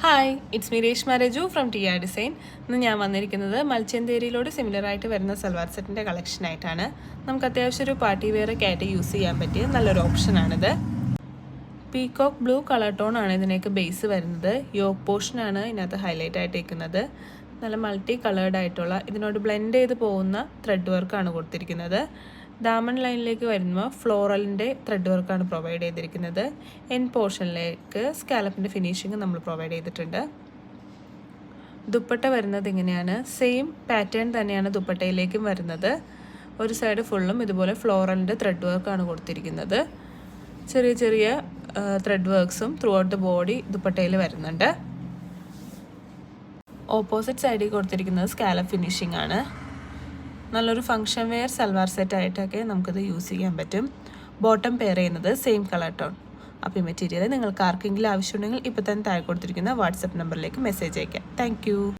Hi, it's me Reshma Raju from T R design. ഇന്ന് ഞാൻ വന്നിരിക്കുന്നത് മൽച്ചന്തേരിയിലോട് സിമിലർ ആയിട്ട് വരുന്ന സൽവാർ സെറ്റിൻ്റെ കളക്ഷനായിട്ടാണ്. നമുക്ക് അത്യാവശ്യം ഒരു പാർട്ടി വെയർ ഒക്കെ ആയിട്ട് യൂസ് ചെയ്യാൻ പറ്റിയ നല്ലൊരു ഓപ്ഷനാണിത്. പീകോക്ക് ബ്ലൂ കളർ ടോൺ ആണ് ഇതിനേക്ക് ബേസ് വരുന്നത്. യോക്ക് പോർഷനാണ് ഇതിനകത്ത് ഹൈലൈറ്റ് ആയിട്ടിരിക്കുന്നത്. നല്ല മൾട്ടി കളേർഡ് ആയിട്ടുള്ള ഇതിനോട് ബ്ലെൻഡ് ചെയ്ത് പോകുന്ന ത്രെഡ് വർക്കാണ് കൊടുത്തിരിക്കുന്നത്. ദാമൺ ലൈനിലേക്ക് വരുമ്പോൾ ഫ്ലോറലിൻ്റെ ത്രെഡ് വർക്കാണ് പ്രൊവൈഡ് ചെയ്തിരിക്കുന്നത്. എൻ പോർഷനിലേക്ക് സ്കാലപ്പിൻ്റെ ഫിനിഷിങ് നമ്മൾ പ്രൊവൈഡ് ചെയ്തിട്ടുണ്ട്. ദുപ്പട്ട വരുന്നത് ഇങ്ങനെയാണ്. സെയിം പാറ്റേൺ തന്നെയാണ് ദുപ്പട്ടയിലേക്കും വരുന്നത്. ഒരു സൈഡ് ഫുള്ളും ഇതുപോലെ ഫ്ലോറലിൻ്റെ ത്രെഡ് വർക്കാണ് കൊടുത്തിരിക്കുന്നത്. ചെറിയ ചെറിയ ത്രെഡ് വർക്ക്സും ത്രൂ ഔട്ട് ദ ബോഡി ദുപ്പട്ടയിൽ വരുന്നുണ്ട്. ഓപ്പോസിറ്റ് സൈഡിൽ കൊടുത്തിരിക്കുന്നത് സ്കാലപ്പ് ഫിനിഷിംഗ് ആണ്. നല്ലൊരു ഫങ്ഷൻ വെയർ സൽവാർ സെറ്റ് ആയിട്ടൊക്കെ നമുക്കിത് യൂസ് ചെയ്യാൻ പറ്റും. ബോട്ടം പെയർ ചെയ്യുന്നത് സെയിം കളർ ടോൺ. അപ്പോൾ ഈ മെറ്റീരിയൽ നിങ്ങൾക്ക് ആർക്കെങ്കിലും ആവശ്യമുണ്ടെങ്കിൽ ഇപ്പോൾ തന്നെ താഴെ കൊടുത്തിരിക്കുന്ന വാട്സപ്പ് നമ്പറിലേക്ക് മെസ്സേജ് അയക്കാം. താങ്ക്